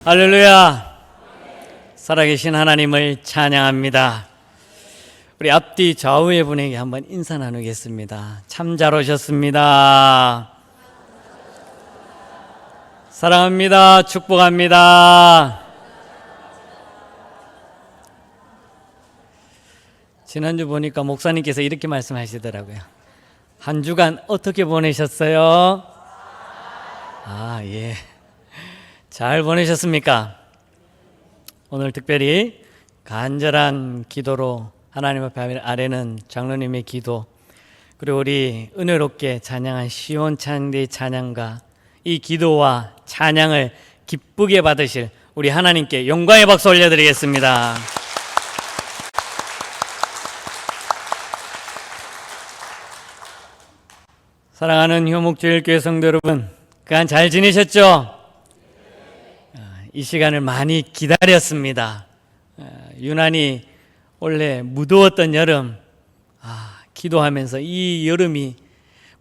할렐루야! 살아계신 하나님을 찬양합니다. 우리 앞뒤 좌우의 분에게 한번 인사 나누겠습니다. 참 잘 오셨습니다. 사랑합니다. 축복합니다. 지난주 보니까 목사님께서 이렇게 말씀하시더라고요. 한 주간 어떻게 보내셨어요? 예. 잘 보내셨습니까? 오늘 특별히 간절한 기도로 하나님 앞에 아뢰는 장로님의 기도, 그리고 우리 은혜롭게 찬양한 시온찬양대의 찬양가, 이 기도와 찬양을 기쁘게 받으실 우리 하나님께 영광의 박수 올려드리겠습니다. 사랑하는 효목제일교회 성도 여러분, 그간 잘 지내셨죠? 이 시간을 많이 기다렸습니다. 유난히 원래 무더웠던 여름, 기도하면서 이 여름이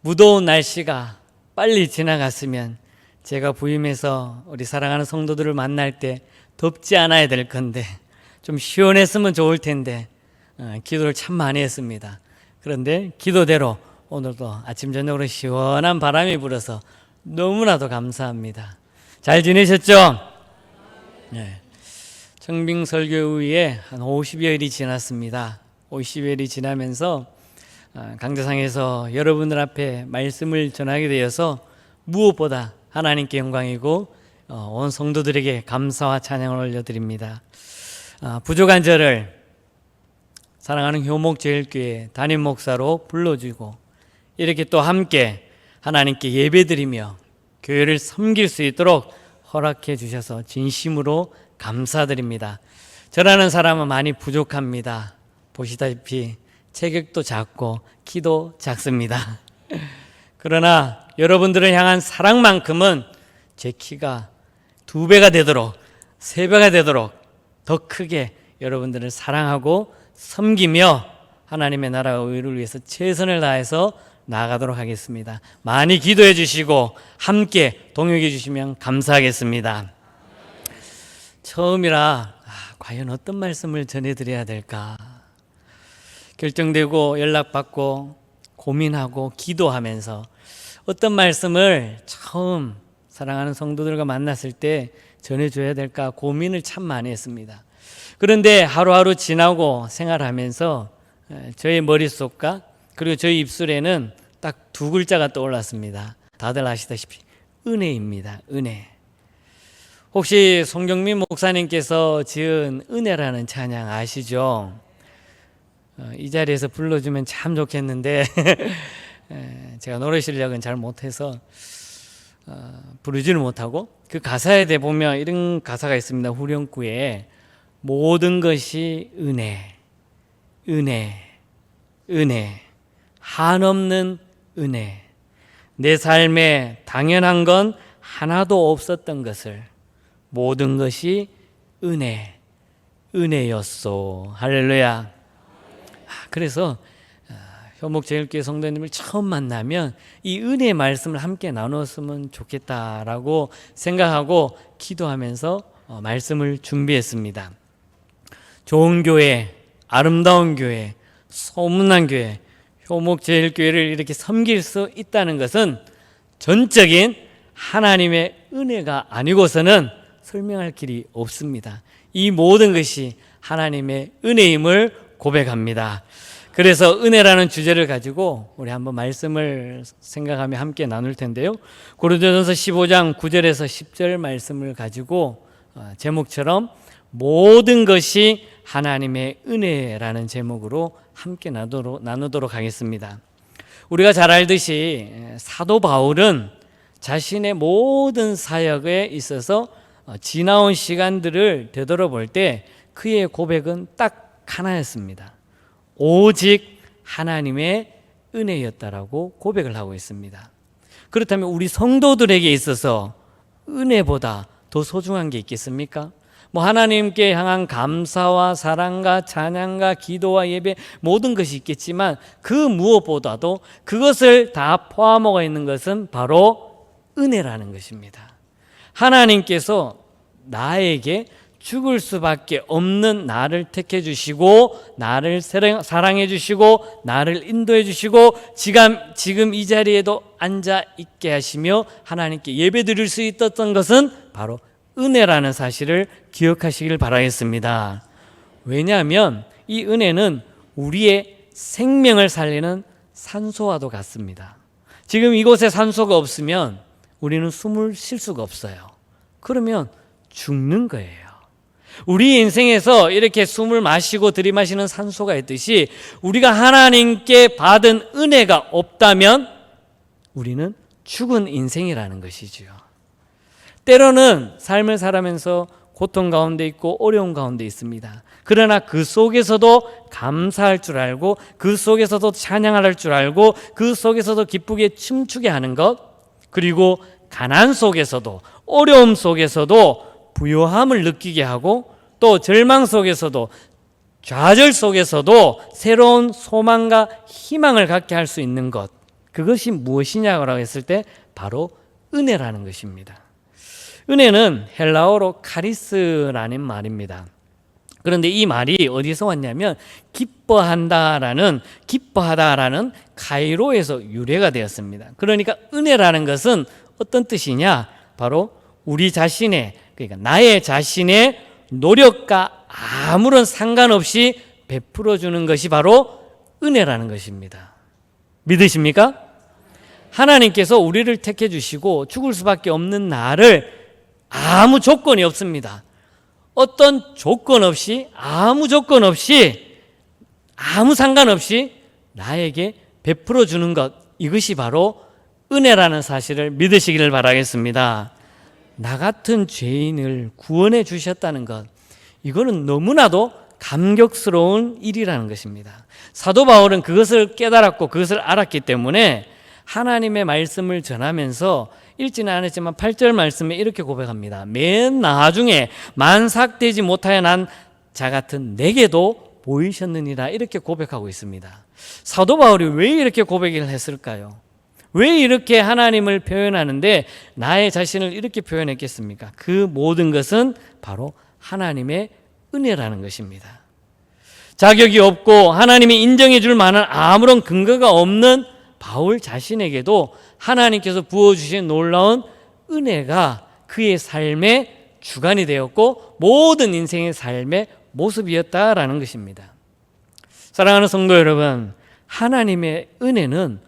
무더운 날씨가 빨리 지나갔으면 제가 부임해서 우리 사랑하는 성도들을 만날 때 덥지 않아야 될 건데 좀 시원했으면 좋을 텐데 기도를 참 많이 했습니다. 그런데 기도대로 오늘도 아침 저녁으로 시원한 바람이 불어서 너무나도 감사합니다. 잘 지내셨죠? 네. 청빙 설교 후에 한 50여일이 지났습니다. 50여일이 지나면서 강대상에서 여러분들 앞에 말씀을 전하게 되어서 무엇보다 하나님께 영광이고 온 성도들에게 감사와 찬양을 올려드립니다. 부족한 저를 사랑하는 효목제일교회 담임 목사로 불러주고 이렇게 또 함께 하나님께 예배드리며 교회를 섬길 수 있도록 허락해 주셔서 진심으로 감사드립니다. 저라는 사람은 많이 부족합니다. 보시다시피 체격도 작고 키도 작습니다. 그러나 여러분들을 향한 사랑만큼은 제 키가 2배가 되도록 3배가 되도록 더 크게 여러분들을 사랑하고 섬기며 하나님의 나라와 의를 위해서 최선을 다해서 나아가도록 하겠습니다. 많이 기도해 주시고 함께 동역해 주시면 감사하겠습니다. 처음이라 과연 어떤 말씀을 전해드려야 될까 결정되고 연락받고 고민하고 기도하면서 어떤 말씀을 처음 사랑하는 성도들과 만났을 때 전해줘야 될까 고민을 참 많이 했습니다. 그런데 하루하루 지나고 생활하면서 저의 머릿속과 그리고 저희 입술에는 딱 2글자가 떠올랐습니다. 다들 아시다시피 은혜입니다. 은혜. 혹시 송경민 목사님께서 지은 은혜라는 찬양 아시죠? 이 자리에서 불러주면 참 좋겠는데 제가 노래 실력은 잘 못해서 부르지를 못하고 그 가사에 대해 보면 이런 가사가 있습니다. 후렴구에 모든 것이 은혜, 은혜, 은혜, 한없는 은혜. 내 삶에 당연한 건 하나도 없었던 것을 모든 것이 은혜, 은혜였소. 할렐루야. 그래서 효목제일교회 성도님을 처음 만나면 이 은혜의 말씀을 함께 나눴으면 좋겠다라고 생각하고 기도하면서 말씀을 준비했습니다. 좋은 교회, 아름다운 교회, 소문난 교회, 효목제일교회를 이렇게 섬길 수 있다는 것은 전적인 하나님의 은혜가 아니고서는 설명할 길이 없습니다. 이 모든 것이 하나님의 은혜임을 고백합니다. 그래서 은혜라는 주제를 가지고 우리 한번 말씀을 생각하며 함께 나눌 텐데요. 고린도전서 15장 9절에서 10절 말씀을 가지고 제목처럼 모든 것이 하나님의 은혜라는 제목으로 함께 나누도록 하겠습니다. 우리가 잘 알듯이 사도 바울은 자신의 모든 사역에 있어서 지나온 시간들을 되돌아볼 때 그의 고백은 딱 하나였습니다. 오직 하나님의 은혜였다라고 고백을 하고 있습니다. 그렇다면 우리 성도들에게 있어서 은혜보다 더 소중한 게 있겠습니까? 하나님께 향한 감사와 사랑과 찬양과 기도와 예배 모든 것이 있겠지만 그 무엇보다도 그것을 다 포함하고 있는 것은 바로 은혜라는 것입니다. 하나님께서 나에게 죽을 수밖에 없는 나를 택해 주시고 나를 사랑해 주시고 나를 인도해 주시고 지금 이 자리에도 앉아 있게 하시며 하나님께 예배 드릴 수 있었던 것은 바로 은혜라는 사실을 기억하시길 바라겠습니다. 왜냐하면 이 은혜는 우리의 생명을 살리는 산소와도 같습니다. 지금 이곳에 산소가 없으면 우리는 숨을 쉴 수가 없어요. 그러면 죽는 거예요. 우리 인생에서 이렇게 숨을 마시고 들이마시는 산소가 있듯이 우리가 하나님께 받은 은혜가 없다면 우리는 죽은 인생이라는 것이지요. 때로는 삶을 살아가면서 고통 가운데 있고 어려움 가운데 있습니다. 그러나 그 속에서도 감사할 줄 알고 그 속에서도 찬양할 줄 알고 그 속에서도 기쁘게 춤추게 하는 것, 그리고 가난 속에서도 어려움 속에서도 부요함을 느끼게 하고 또 절망 속에서도 좌절 속에서도 새로운 소망과 희망을 갖게 할 수 있는 것, 그것이 무엇이냐고 했을 때 바로 은혜라는 것입니다. 은혜는 헬라어로 카리스라는 말입니다. 그런데 이 말이 어디서 왔냐면 기뻐하다라는 카이로에서 유래가 되었습니다. 그러니까 은혜라는 것은 어떤 뜻이냐? 바로 우리 자신의, 그러니까 나의 자신의 노력과 아무런 상관없이 베풀어 주는 것이 바로 은혜라는 것입니다. 믿으십니까? 하나님께서 우리를 택해 주시고 죽을 수밖에 없는 나를 아무 조건이 없습니다. 어떤 조건 없이, 아무 조건 없이, 아무 상관없이 나에게 베풀어 주는 것, 이것이 바로 은혜라는 사실을 믿으시기를 바라겠습니다. 나 같은 죄인을 구원해 주셨다는 것, 이거는 너무나도 감격스러운 일이라는 것입니다. 사도 바울은 그것을 깨달았고 그것을 알았기 때문에 하나님의 말씀을 전하면서 읽지는 않았지만 8절 말씀에 이렇게 고백합니다. 맨 나중에 만삭되지 못하여 난 자 같은 내게도 보이셨느니라, 이렇게 고백하고 있습니다. 사도 바울이 왜 이렇게 고백을 했을까요? 왜 이렇게 하나님을 표현하는데 나의 자신을 이렇게 표현했겠습니까? 그 모든 것은 바로 하나님의 은혜라는 것입니다. 자격이 없고 하나님이 인정해 줄 만한 아무런 근거가 없는 바울 자신에게도 하나님께서 부어주신 놀라운 은혜가 그의 삶의 주관이 되었고 모든 인생의 삶의 모습이었다라는 것입니다. 사랑하는 성도 여러분, 하나님의 은혜는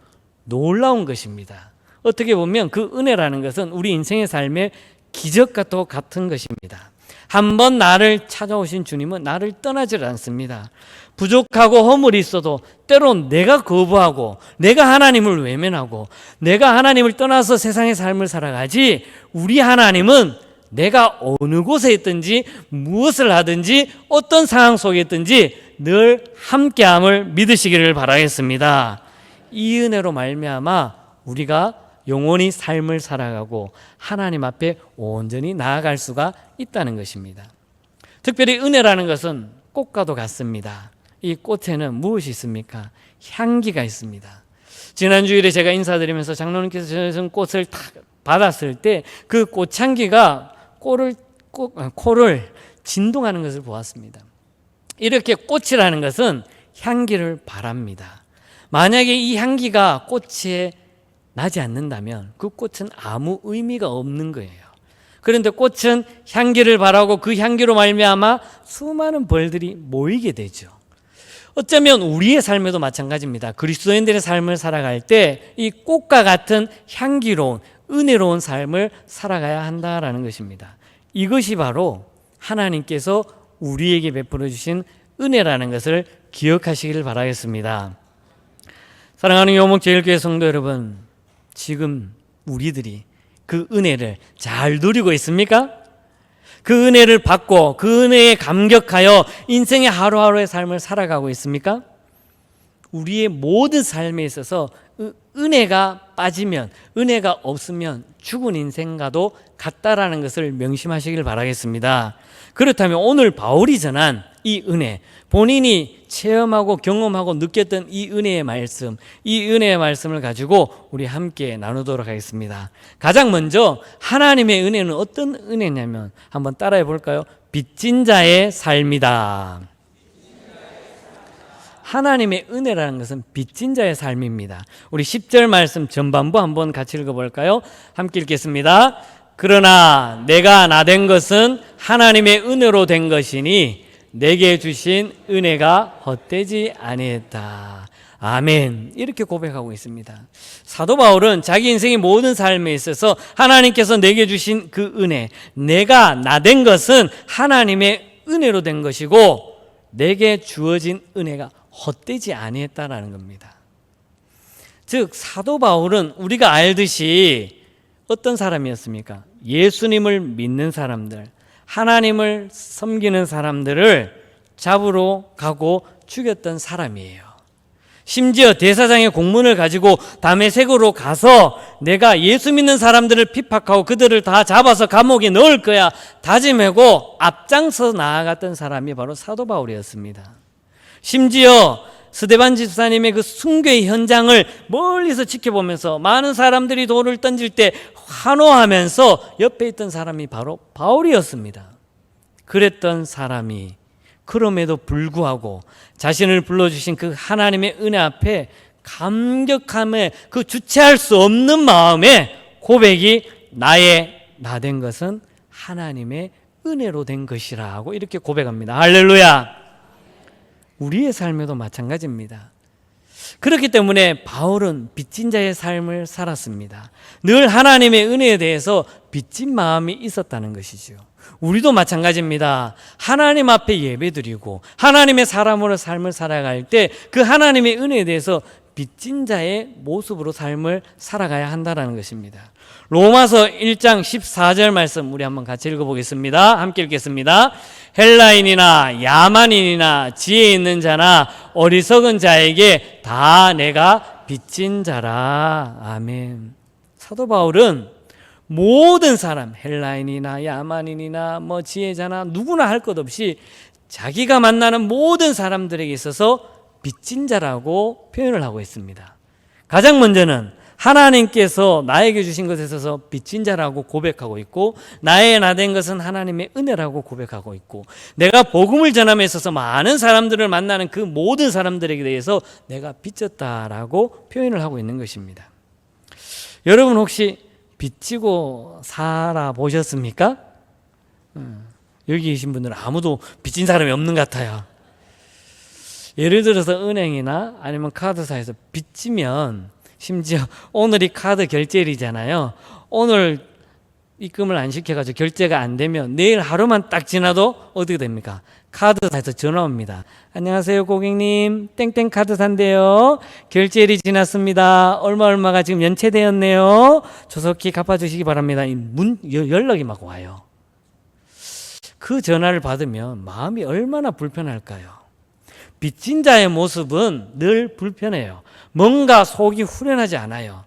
놀라운 것입니다. 어떻게 보면 그 은혜라는 것은 우리 인생의 삶의 기적과 또 같은 것입니다. 한번 나를 찾아오신 주님은 나를 떠나질 않습니다. 부족하고 허물이 있어도 때론 내가 거부하고 내가 하나님을 외면하고 내가 하나님을 떠나서 세상의 삶을 살아가지, 우리 하나님은 내가 어느 곳에 있든지 무엇을 하든지 어떤 상황 속에 있든지 늘 함께함을 믿으시기를 바라겠습니다. 이 은혜로 말미암아 우리가 영원히 삶을 살아가고 하나님 앞에 온전히 나아갈 수가 있다는 것입니다. 특별히 은혜라는 것은 꽃과도 같습니다. 이 꽃에는 무엇이 있습니까? 향기가 있습니다. 지난 주일에 제가 인사드리면서 장로님께서 주신 꽃을 탁 받았을 때 그 꽃향기가 코를 진동하는 것을 보았습니다. 이렇게 꽃이라는 것은 향기를 바랍니다. 만약에 이 향기가 꽃에 나지 않는다면 그 꽃은 아무 의미가 없는 거예요. 그런데 꽃은 향기를 바라고 그 향기로 말미암아 수많은 벌들이 모이게 되죠. 어쩌면 우리의 삶에도 마찬가지입니다. 그리스도인들의 삶을 살아갈 때 이 꽃과 같은 향기로운 은혜로운 삶을 살아가야 한다라는 것입니다. 이것이 바로 하나님께서 우리에게 베풀어 주신 은혜라는 것을 기억하시기를 바라겠습니다. 사랑하는 요목제일교회 성도 여러분, 지금 우리들이 그 은혜를 잘 누리고 있습니까? 그 은혜를 받고 그 은혜에 감격하여 인생의 하루하루의 삶을 살아가고 있습니까? 우리의 모든 삶에 있어서 은혜가 빠지면, 은혜가 없으면 죽은 인생과도 같다라는 것을 명심하시길 바라겠습니다. 그렇다면 오늘 바울이 전한 이 은혜, 본인이 체험하고 경험하고 느꼈던 이 은혜의 말씀, 이 은혜의 말씀을 가지고 우리 함께 나누도록 하겠습니다. 가장 먼저 하나님의 은혜는 어떤 은혜냐면 한번 따라해 볼까요? 빚진 자의 삶이다. 하나님의 은혜라는 것은 빚진 자의 삶입니다. 우리 10절 말씀 전반부 한번 같이 읽어볼까요? 함께 읽겠습니다. 그러나 내가 나된 것은 하나님의 은혜로 된 것이니 내게 주신 은혜가 헛되지 아니했다. 아멘. 이렇게 고백하고 있습니다. 사도 바울은 자기 인생의 모든 삶에 있어서 하나님께서 내게 주신 그 은혜, 내가 나된 것은 하나님의 은혜로 된 것이고 내게 주어진 은혜가 헛되지 아니했다라는 겁니다. 즉 사도 바울은 우리가 알듯이 어떤 사람이었습니까? 예수님을 믿는 사람들, 하나님을 섬기는 사람들을 잡으러 가고 죽였던 사람이에요. 심지어 대사장의 공문을 가지고 다메섹으로 가서 내가 예수 믿는 사람들을 핍박하고 그들을 다 잡아서 감옥에 넣을 거야 다짐하고 앞장서 나아갔던 사람이 바로 사도 바울이었습니다. 심지어 스데반 집사님의 그 순교의 현장을 멀리서 지켜보면서 많은 사람들이 돌을 던질 때 환호하면서 옆에 있던 사람이 바로 바울이었습니다. 그랬던 사람이 그럼에도 불구하고 자신을 불러주신 그 하나님의 은혜 앞에 감격함에 그 주체할 수 없는 마음에 고백이 나된 것은 하나님의 은혜로 된 것이라고 이렇게 고백합니다. 할렐루야. 우리의 삶에도 마찬가지입니다. 그렇기 때문에 바울은 빚진 자의 삶을 살았습니다. 늘 하나님의 은혜에 대해서 빚진 마음이 있었다는 것이죠. 우리도 마찬가지입니다. 하나님 앞에 예배드리고 하나님의 사람으로 삶을 살아갈 때 그 하나님의 은혜에 대해서 빚진 자의 모습으로 삶을 살아가야 한다는 것입니다. 로마서 1장 14절 말씀 우리 한번 같이 읽어보겠습니다. 함께 읽겠습니다. 헬라인이나 야만인이나 지혜 있는 자나 어리석은 자에게 다 내가 빚진 자라. 아멘. 사도 바울은 모든 사람, 헬라인이나 야만인이나 지혜자나 누구나 할 것 없이 자기가 만나는 모든 사람들에게 있어서 빚진 자라고 표현을 하고 있습니다. 가장 먼저는 하나님께서 나에게 주신 것에 있어서 빚진 자라고 고백하고 있고 나의 나된 것은 하나님의 은혜라고 고백하고 있고 내가 복음을 전함에 있어서 많은 사람들을 만나는 그 모든 사람들에게 대해서 내가 빚졌다라고 표현을 하고 있는 것입니다. 여러분 혹시 빚지고 살아보셨습니까? 여기 계신 분들은 아무도 빚진 사람이 없는 것 같아요. 예를 들어서 은행이나 아니면 카드사에서 빚지면 심지어 오늘이 카드 결제일이잖아요. 오늘 입금을 안 시켜가지고 결제가 안 되면 내일 하루만 딱 지나도 어떻게 됩니까? 카드사에서 전화 옵니다. 안녕하세요 고객님, 땡땡 카드사인데요. 결제일이 지났습니다. 얼마가 지금 연체되었네요. 조속히 갚아주시기 바랍니다. 연락이 막 와요. 그 전화를 받으면 마음이 얼마나 불편할까요? 빚진 자의 모습은 늘 불편해요. 뭔가 속이 후련하지 않아요.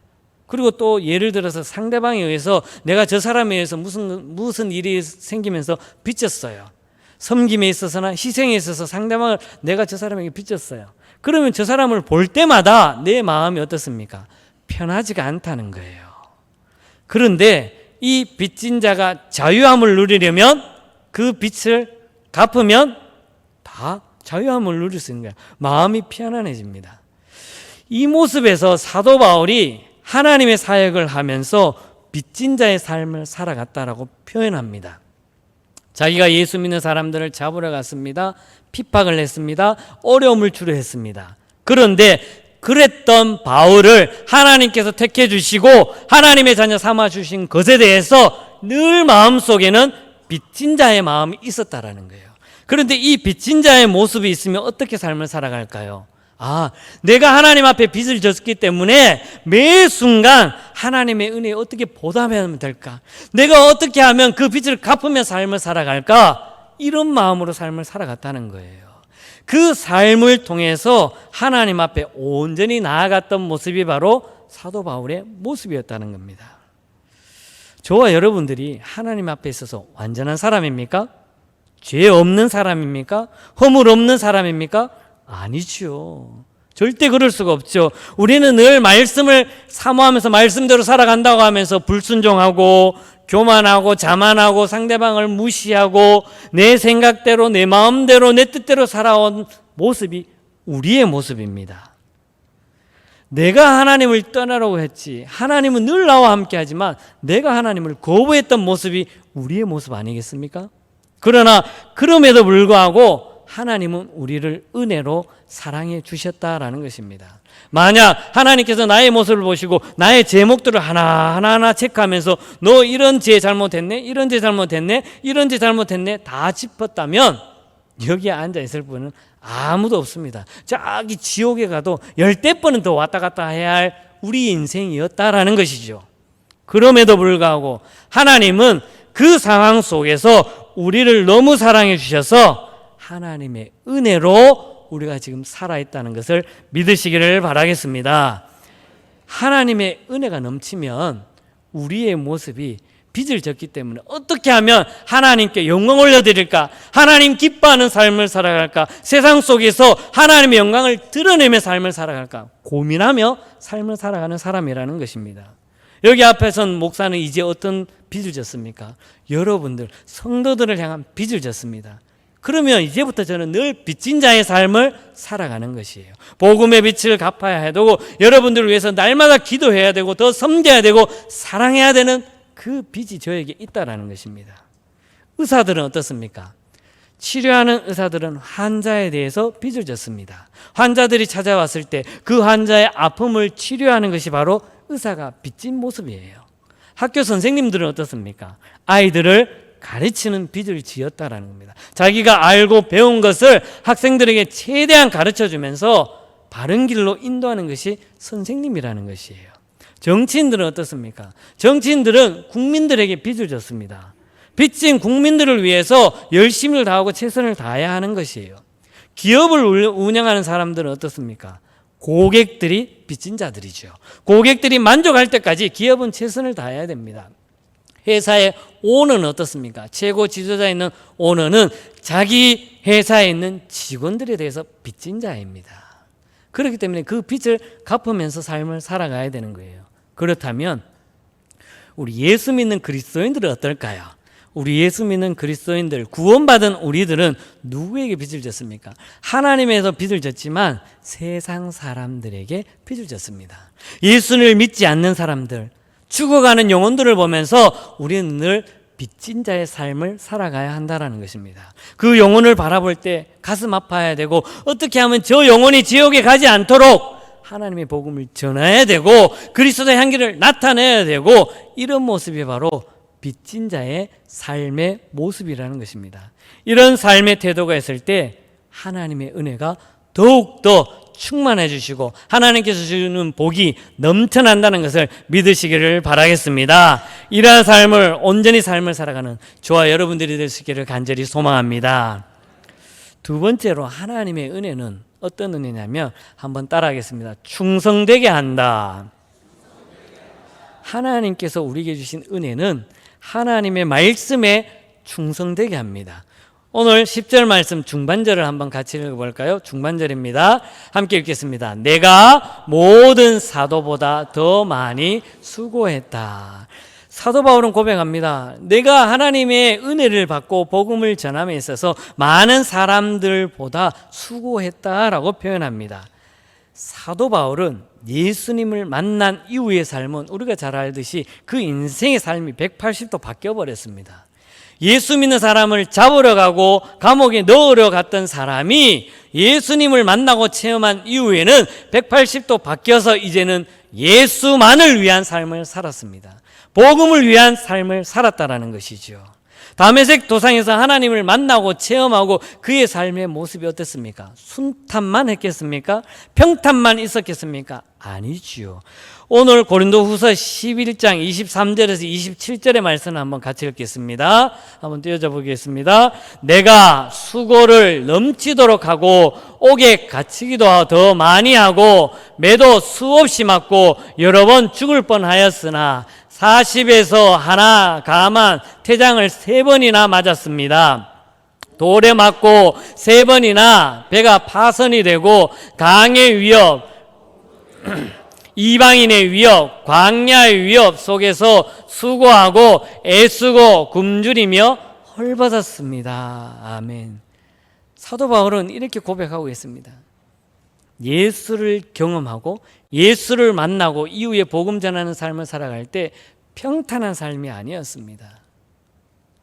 그리고 또 예를 들어서 상대방에 의해서 내가 저 사람에 의해서 무슨 일이 생기면서 빚졌어요. 섬김에 있어서나 희생에 있어서 상대방을 내가 저 사람에게 빚졌어요. 그러면 저 사람을 볼 때마다 내 마음이 어떻습니까? 편하지가 않다는 거예요. 그런데 이 빚진 자가 자유함을 누리려면 그 빚을 갚으면 다 자유함을 누릴 수 있는 거예요. 마음이 편안해집니다. 이 모습에서 사도 바울이 하나님의 사역을 하면서 빚진 자의 삶을 살아갔다라고 표현합니다. 자기가 예수 믿는 사람들을 잡으러 갔습니다. 핍박을 했습니다. 어려움을 주려했습니다. 그런데 그랬던 바울을 하나님께서 택해 주시고 하나님의 자녀 삼아 주신 것에 대해서 늘 마음속에는 빚진 자의 마음이 있었다라는 거예요. 그런데 이 빚진 자의 모습이 있으면 어떻게 삶을 살아갈까요? 내가 하나님 앞에 빚을 졌기 때문에 매 순간 하나님의 은혜에 어떻게 보답하면 될까? 내가 어떻게 하면 그 빚을 갚으며 삶을 살아갈까? 이런 마음으로 삶을 살아갔다는 거예요. 그 삶을 통해서 하나님 앞에 온전히 나아갔던 모습이 바로 사도 바울의 모습이었다는 겁니다. 저와 여러분들이 하나님 앞에 있어서 완전한 사람입니까? 죄 없는 사람입니까? 허물 없는 사람입니까? 아니죠. 절대 그럴 수가 없죠. 우리는 늘 말씀을 사모하면서 말씀대로 살아간다고 하면서 불순종하고 교만하고 자만하고 상대방을 무시하고 내 생각대로 내 마음대로 내 뜻대로 살아온 모습이 우리의 모습입니다. 내가 하나님을 떠나라고 했지, 하나님은 늘 나와 함께 하지만 내가 하나님을 거부했던 모습이 우리의 모습 아니겠습니까? 그러나 그럼에도 불구하고 하나님은 우리를 은혜로 사랑해 주셨다라는 것입니다. 만약 하나님께서 나의 모습을 보시고 나의 제목들을 하나하나 체크하면서 너 이런 죄 잘못했네, 이런 죄 잘못했네, 이런 죄 잘못했네 다 짚었다면 여기에 앉아 있을 분은 아무도 없습니다. 저기 지옥에 가도 10번은 더 왔다 갔다 해야 할 우리 인생이었다라는 것이죠. 그럼에도 불구하고 하나님은 그 상황 속에서 우리를 너무 사랑해 주셔서 하나님의 은혜로 우리가 지금 살아있다는 것을 믿으시기를 바라겠습니다. 하나님의 은혜가 넘치면 우리의 모습이 빚을 졌기 때문에 어떻게 하면 하나님께 영광 올려드릴까, 하나님 기뻐하는 삶을 살아갈까, 세상 속에서 하나님의 영광을 드러내며 삶을 살아갈까 고민하며 삶을 살아가는 사람이라는 것입니다. 여기 앞에선 목사는 이제 어떤 빚을 졌습니까? 여러분들 성도들을 향한 빚을 졌습니다. 그러면 이제부터 저는 늘 빚진 자의 삶을 살아가는 것이에요. 복음의 빚을 갚아야 되고 여러분들을 위해서 날마다 기도해야 되고 더 섬겨야 되고 사랑해야 되는 그 빚이 저에게 있다라는 것입니다. 의사들은 어떻습니까? 치료하는 의사들은 환자에 대해서 빚을 졌습니다. 환자들이 찾아왔을 때 그 환자의 아픔을 치료하는 것이 바로 의사가 빚진 모습이에요. 학교 선생님들은 어떻습니까? 아이들을 가르치는 빚을 지었다라는 겁니다. 자기가 알고 배운 것을 학생들에게 최대한 가르쳐주면서 바른 길로 인도하는 것이 선생님이라는 것이에요. 정치인들은 어떻습니까? 정치인들은 국민들에게 빚을 졌습니다. 빚진 국민들을 위해서 열심을 다하고 최선을 다해야 하는 것이에요. 기업을 운영하는 사람들은 어떻습니까? 고객들이 빚진 자들이죠. 고객들이 만족할 때까지 기업은 최선을 다해야 됩니다. 회사의 오너는 어떻습니까? 최고 지도자에 있는 오너는 자기 회사에 있는 직원들에 대해서 빚진 자입니다. 그렇기 때문에 그 빚을 갚으면서 삶을 살아가야 되는 거예요. 그렇다면 우리 예수 믿는 그리스도인들은 어떨까요? 우리 예수 믿는 그리스도인들, 구원받은 우리들은 누구에게 빚을 졌습니까? 하나님에서 빚을 졌지만 세상 사람들에게 빚을 졌습니다. 예수를 믿지 않는 사람들, 죽어가는 영혼들을 보면서 우리는 늘 빚진 자의 삶을 살아가야 한다는 것입니다. 그 영혼을 바라볼 때 가슴 아파야 되고 어떻게 하면 저 영혼이 지옥에 가지 않도록 하나님의 복음을 전해야 되고 그리스도의 향기를 나타내야 되고 이런 모습이 바로 빚진 자의 삶의 모습이라는 것입니다. 이런 삶의 태도가 있을 때 하나님의 은혜가 더욱더 충만해 주시고 하나님께서 주는 복이 넘쳐난다는 것을 믿으시기를 바라겠습니다. 이러한 삶을 온전히 삶을 살아가는 저와 여러분들이 되시기를 간절히 소망합니다. 두 번째로 하나님의 은혜는 어떤 은혜냐면 한번 따라하겠습니다. 충성되게 한다. 하나님께서 우리에게 주신 은혜는 하나님의 말씀에 충성되게 합니다. 오늘 10절 말씀 중반절을 한번 같이 읽어볼까요? 중반절입니다. 함께 읽겠습니다. 내가 모든 사도보다 더 많이 수고했다. 사도 바울은 고백합니다. 내가 하나님의 은혜를 받고 복음을 전함에 있어서 많은 사람들보다 수고했다라고 표현합니다. 사도 바울은 예수님을 만난 이후의 삶은 우리가 잘 알듯이 그 인생의 삶이 180도 바뀌어버렸습니다. 예수 믿는 사람을 잡으러 가고 감옥에 넣으러 갔던 사람이 예수님을 만나고 체험한 이후에는 180도 바뀌어서 이제는 예수만을 위한 삶을 살았습니다. 복음을 위한 삶을 살았다라는 것이죠. 다메섹 도상에서 하나님을 만나고 체험하고 그의 삶의 모습이 어땠습니까? 순탄만 했겠습니까? 평탄만 있었겠습니까? 아니지요. 오늘 고린도후서 11장 23절에서 27절의 말씀을 한번 같이 읽겠습니다. 한번 띄워줘 보겠습니다. 내가 수고를 넘치도록 하고 옥에 갇히기도 더 많이 하고 매도 수없이 맞고 여러 번 죽을 뻔하였으나 40에서 하나 가만 태장을 3번이나 맞았습니다. 돌에 맞고 3번이나 배가 파선이 되고 강의 위협, 이방인의 위협, 광야의 위협 속에서 수고하고 애쓰고 굶주리며 헐벗었습니다. 아멘. 사도 바울은 이렇게 고백하고 있습니다. 예수를 경험하고 예수를 만나고 이후에 복음 전하는 삶을 살아갈 때 평탄한 삶이 아니었습니다.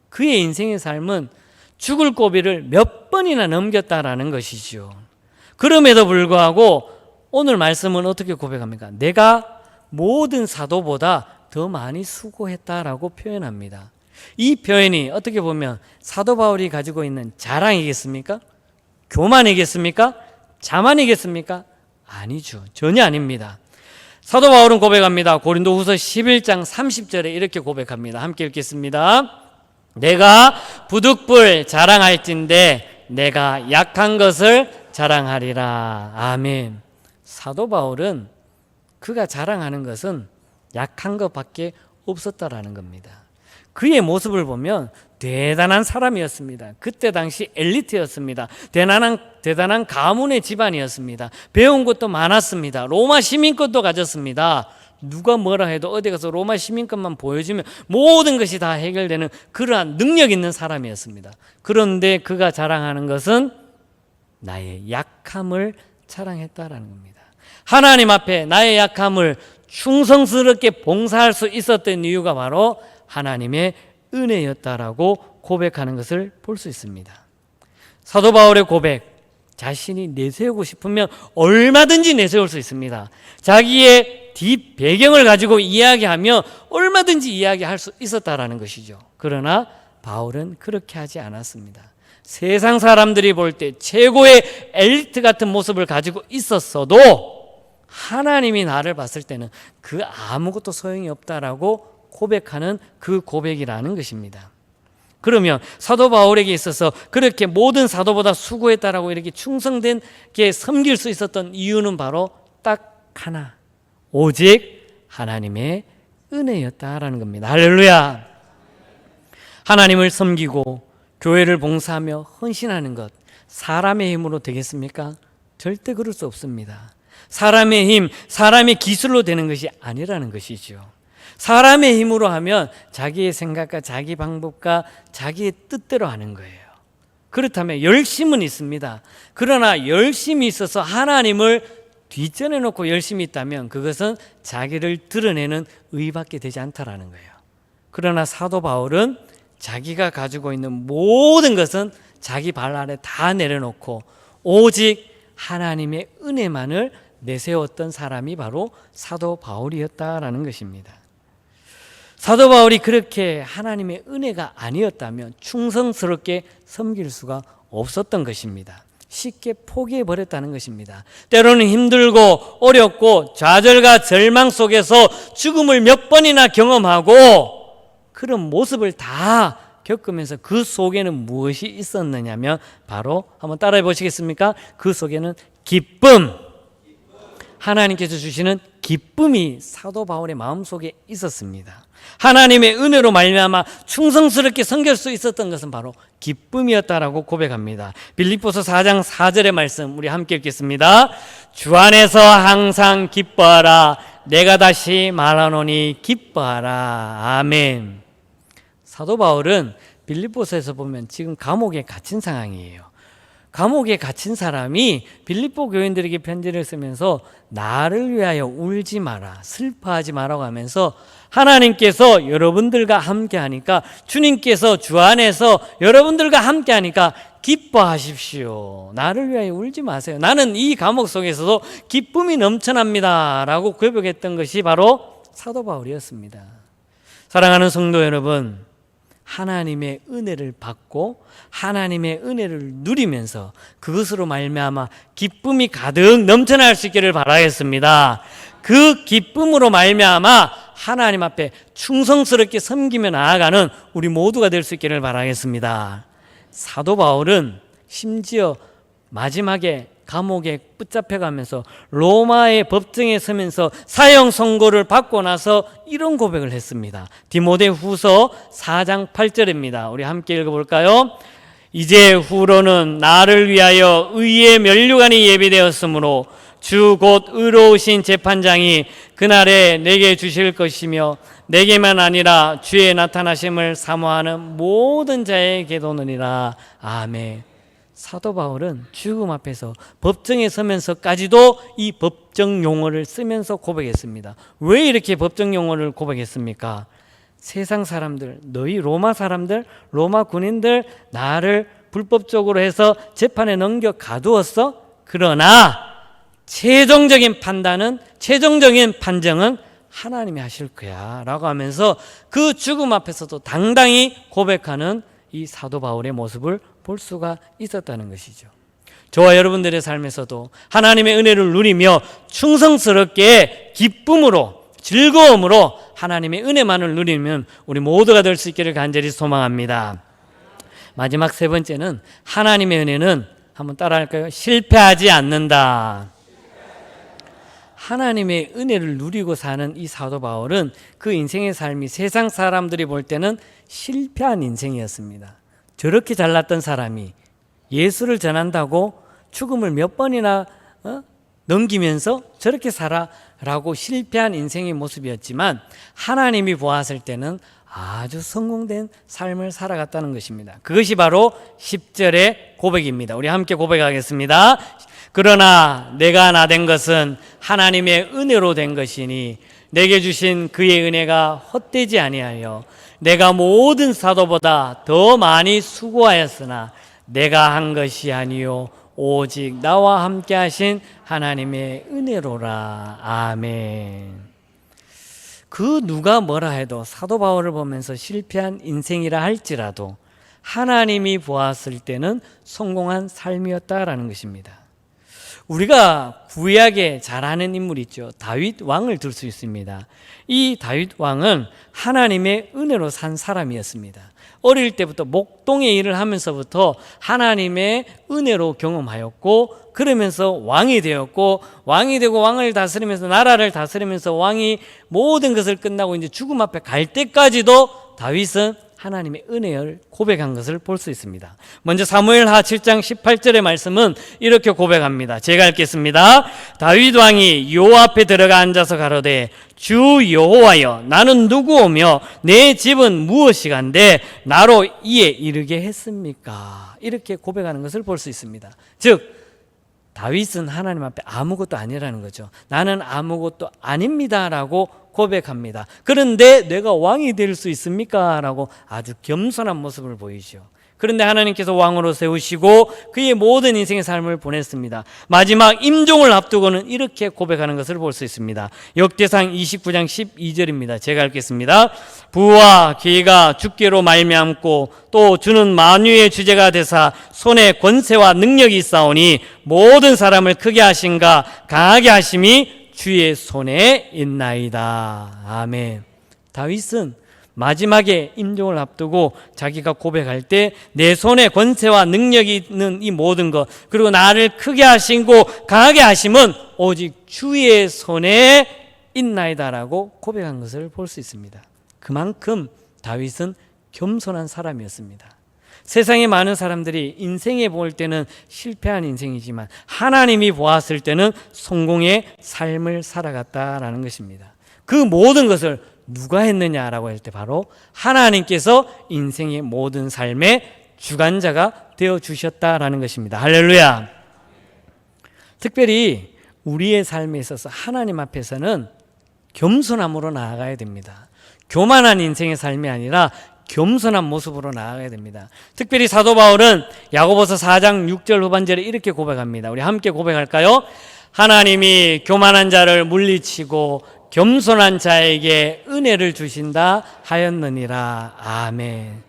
그의 인생의 삶은 죽을 고비를 몇 번이나 넘겼다라는 것이죠. 그럼에도 불구하고 오늘 말씀은 어떻게 고백합니까? 내가 모든 사도보다 더 많이 수고했다라고 표현합니다. 이 표현이 어떻게 보면 사도 바울이 가지고 있는 자랑이겠습니까? 교만이겠습니까? 자만이겠습니까? 아니죠. 전혀 아닙니다. 사도 바울은 고백합니다. 고린도후서 11장 30절에 이렇게 고백합니다. 함께 읽겠습니다. 내가 부득불 자랑할진대 내가 약한 것을 자랑하리라. 아멘. 사도 바울은 그가 자랑하는 것은 약한 것밖에 없었다라는 겁니다. 그의 모습을 보면 대단한 사람이었습니다. 그때 당시 엘리트였습니다. 대단한 가문의 집안이었습니다. 배운 것도 많았습니다. 로마 시민권도 가졌습니다. 누가 뭐라 해도 어디 가서 로마 시민권만 보여주면 모든 것이 다 해결되는 그러한 능력 있는 사람이었습니다. 그런데 그가 자랑하는 것은 나의 약함을 자랑했다라는 겁니다. 하나님 앞에 나의 약함을 충성스럽게 봉사할 수 있었던 이유가 바로 하나님의 은혜였다라고 고백하는 것을 볼 수 있습니다. 사도 바울의 고백, 자신이 내세우고 싶으면 얼마든지 내세울 수 있습니다. 자기의 뒷배경을 가지고 이야기하며 얼마든지 이야기할 수 있었다라는 것이죠. 그러나 바울은 그렇게 하지 않았습니다. 세상 사람들이 볼 때 최고의 엘리트 같은 모습을 가지고 있었어도 하나님이 나를 봤을 때는 그 아무것도 소용이 없다라고 고백하는 그 고백이라는 것입니다. 그러면 사도 바울에게 있어서 그렇게 모든 사도보다 수고했다라고 이렇게 충성되게 섬길 수 있었던 이유는 바로 딱 하나, 오직 하나님의 은혜였다라는 겁니다. 할렐루야. 하나님을 섬기고 교회를 봉사하며 헌신하는 것, 사람의 힘으로 되겠습니까? 절대 그럴 수 없습니다. 사람의 힘, 사람의 기술로 되는 것이 아니라는 것이죠. 사람의 힘으로 하면 자기의 생각과 자기 방법과 자기의 뜻대로 하는 거예요. 그렇다면 열심은 있습니다. 그러나 열심이 있어서 하나님을 뒷전에 놓고 열심히 있다면 그것은 자기를 드러내는 의밖에 되지 않다라는 거예요. 그러나 사도 바울은 자기가 가지고 있는 모든 것은 자기 발 아래 다 내려놓고 오직 하나님의 은혜만을 내세웠던 사람이 바로 사도 바울이었다라는 것입니다. 사도 바울이 그렇게 하나님의 은혜가 아니었다면 충성스럽게 섬길 수가 없었던 것입니다. 쉽게 포기해버렸다는 것입니다. 때로는 힘들고 어렵고 좌절과 절망 속에서 죽음을 몇 번이나 경험하고 그런 모습을 다 겪으면서 그 속에는 무엇이 있었느냐면 바로 한번 따라해 보시겠습니까? 그 속에는 기쁨, 하나님께서 주시는 기쁨이 사도 바울의 마음속에 있었습니다. 하나님의 은혜로 말미암아 충성스럽게 섬길 수 있었던 것은 바로 기쁨이었다라고 고백합니다. 빌립보서 4장 4절의 말씀 우리 함께 읽겠습니다. 주 안에서 항상 기뻐하라. 내가 다시 말하노니 기뻐하라. 아멘. 사도 바울은 빌립보서에서 보면 지금 감옥에 갇힌 상황이에요. 감옥에 갇힌 사람이 빌립보 교인들에게 편지를 쓰면서 나를 위하여 울지 마라, 슬퍼하지 마라고 하면서 하나님께서 여러분들과 함께하니까, 주님께서 주 안에서 여러분들과 함께하니까 기뻐하십시오. 나를 위하여 울지 마세요. 나는 이 감옥 속에서도 기쁨이 넘쳐납니다 라고 고백했던 것이 바로 사도 바울이었습니다. 사랑하는 성도 여러분, 하나님의 은혜를 받고 하나님의 은혜를 누리면서 그것으로 말미암아 기쁨이 가득 넘쳐날 수 있기를 바라겠습니다. 그 기쁨으로 말미암아 하나님 앞에 충성스럽게 섬기며 나아가는 우리 모두가 될 수 있기를 바라겠습니다. 사도 바울은 심지어 마지막에 감옥에 붙잡혀가면서 로마의 법정에 서면서 사형 선고를 받고 나서 이런 고백을 했습니다. 디모데후서 4장 8절입니다. 우리 함께 읽어볼까요? 이제 후로는 나를 위하여 의의 면류관이 예비되었으므로 주 곧 의로우신 재판장이 그날에 내게 주실 것이며 내게만 아니라 주의 나타나심을 사모하는 모든 자에게 도느니라. 아멘. 사도 바울은 죽음 앞에서 법정에 서면서까지도 이 법정 용어를 쓰면서 고백했습니다. 왜 이렇게 법정 용어를 고백했습니까? 세상 사람들, 너희 로마 사람들, 로마 군인들 나를 불법적으로 해서 재판에 넘겨 가두었어? 그러나 최종적인 판정은 하나님이 하실 거야 라고 하면서 그 죽음 앞에서도 당당히 고백하는 이 사도 바울의 모습을 볼 수가 있었다는 것이죠. 저와 여러분들의 삶에서도 하나님의 은혜를 누리며 충성스럽게 기쁨으로 즐거움으로 하나님의 은혜만을 누리면 우리 모두가 될 수 있기를 간절히 소망합니다. 마지막 세 번째는 하나님의 은혜는 한번 따라할까요? 실패하지 않는다. 하나님의 은혜를 누리고 사는 이 사도 바울은 그 인생의 삶이 세상 사람들이 볼 때는 실패한 인생이었습니다. 저렇게 잘났던 사람이 예수를 전한다고 죽음을 몇 번이나 넘기면서 저렇게 살아라고 실패한 인생의 모습이었지만 하나님이 보았을 때는 아주 성공된 삶을 살아갔다는 것입니다. 그것이 바로 10절의 고백입니다. 우리 함께 고백하겠습니다. 그러나 내가 나된 것은 하나님의 은혜로 된 것이니 내게 주신 그의 은혜가 헛되지 아니하여 내가 모든 사도보다 더 많이 수고하였으나 내가 한 것이 아니요 오직 나와 함께 하신 하나님의 은혜로라. 아멘. 그 누가 뭐라 해도 사도 바울을 보면서 실패한 인생이라 할지라도 하나님이 보았을 때는 성공한 삶이었다라는 것입니다. 우리가 구약에 잘 아는 인물 있죠. 다윗 왕을 들 수 있습니다. 이 다윗 왕은 하나님의 은혜로 산 사람이었습니다. 어릴 때부터 목동의 일을 하면서부터 하나님의 은혜로 경험하였고 그러면서 왕이 되었고 왕이 되고 왕을 다스리면서 나라를 다스리면서 왕이 모든 것을 끝나고 이제 죽음 앞에 갈 때까지도 다윗은 하나님의 은혜를 고백한 것을 볼 수 있습니다. 먼저 사무엘하 7장 18절의 말씀은 이렇게 고백합니다. 제가 읽겠습니다. 다윗 왕이 여호와 앞에 들어가 앉아서 가로되 주 여호와여 나는 누구오며 내 집은 무엇이간데 나로 이에 이르게 했습니까? 이렇게 고백하는 것을 볼 수 있습니다. 즉 다윗은 하나님 앞에 아무것도 아니라는 거죠. 나는 아무것도 아닙니다라고 고백합니다. 그런데 내가 왕이 될 수 있습니까? 라고 아주 겸손한 모습을 보이죠. 그런데 하나님께서 왕으로 세우시고 그의 모든 인생의 삶을 보냈습니다. 마지막 임종을 앞두고는 이렇게 고백하는 것을 볼 수 있습니다. 역대상 29장 12절입니다. 제가 읽겠습니다. 부와 기가 주께로 말미암고 또 주는 만유의 주제가 되사 손에 권세와 능력이 있사오니 모든 사람을 크게 하신가 강하게 하심이 주의 손에 있나이다. 아멘. 다윗은 마지막에 임종을 앞두고 자기가 고백할 때 내 손에 권세와 능력이 있는 이 모든 것 그리고 나를 크게 하시고 강하게 하심은 오직 주의 손에 있나이다라고 고백한 것을 볼 수 있습니다. 그만큼 다윗은 겸손한 사람이었습니다. 세상의 많은 사람들이 인생에 볼 때는 실패한 인생이지만 하나님이 보았을 때는 성공의 삶을 살아갔다라는 것입니다. 그 모든 것을 누가 했느냐라고 할 때 바로 하나님께서 인생의 모든 삶의 주관자가 되어 주셨다라는 것입니다. 할렐루야. 특별히 우리의 삶에 있어서 하나님 앞에서는 겸손함으로 나아가야 됩니다. 교만한 인생의 삶이 아니라 겸손한 모습으로 나아가야 됩니다. 특별히 사도 바울은 야고보서 4장 6절 후반절에 이렇게 고백합니다. 우리 함께 고백할까요? 하나님이 교만한 자를 물리치고 겸손한 자에게 은혜를 주신다 하였느니라. 아멘.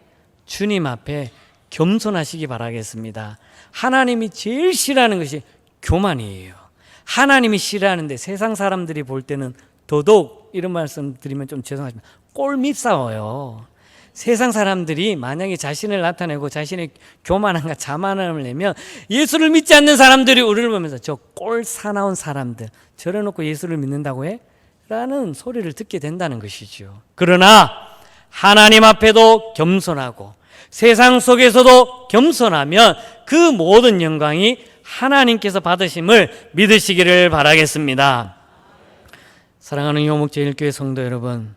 주님 앞에 겸손하시기 바라겠습니다. 하나님이 제일 싫어하는 것이 교만이에요. 하나님이 싫어하는데 세상 사람들이 볼 때는 더더욱 이런 말씀 드리면 좀 죄송하지만 꼴밉 싸워요. 세상 사람들이 만약에 자신을 나타내고 자신의 교만함과 자만함을 내면 예수를 믿지 않는 사람들이 우리를 보면서 저 꼴 사나운 사람들 저래놓고 예수를 믿는다고 해? 라는 소리를 듣게 된다는 것이죠. 그러나 하나님 앞에도 겸손하고 세상 속에서도 겸손하면 그 모든 영광이 하나님께서 받으심을 믿으시기를 바라겠습니다. 사랑하는 효목제일교회 성도 여러분,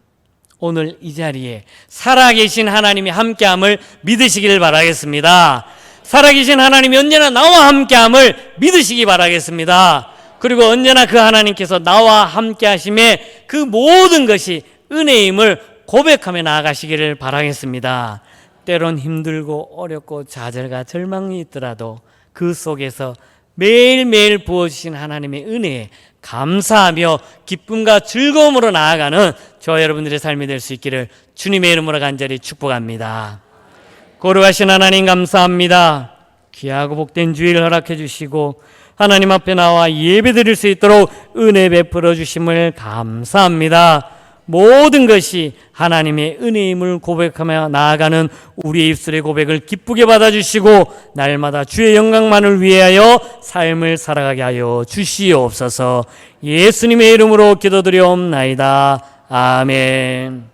오늘 이 자리에 살아계신 하나님이 함께함을 믿으시기를 바라겠습니다. 살아계신 하나님이 언제나 나와 함께함을 믿으시기 바라겠습니다. 그리고 언제나 그 하나님께서 나와 함께하심에 그 모든 것이 은혜임을 고백하며 나아가시기를 바라겠습니다. 때론 힘들고 어렵고 좌절과 절망이 있더라도 그 속에서 매일매일 부어주신 하나님의 은혜에 감사하며 기쁨과 즐거움으로 나아가는 저와 여러분들의 삶이 될 수 있기를 주님의 이름으로 간절히 축복합니다. 거룩하신 하나님 감사합니다. 귀하고 복된 주일을 허락해 주시고 하나님 앞에 나와 예배 드릴 수 있도록 은혜 베풀어 주심을 감사합니다. 모든 것이 하나님의 은혜임을 고백하며 나아가는 우리의 입술의 고백을 기쁘게 받아주시고 날마다 주의 영광만을 위하여 삶을 살아가게 하여 주시옵소서. 예수님의 이름으로 기도드리옵나이다. 아멘.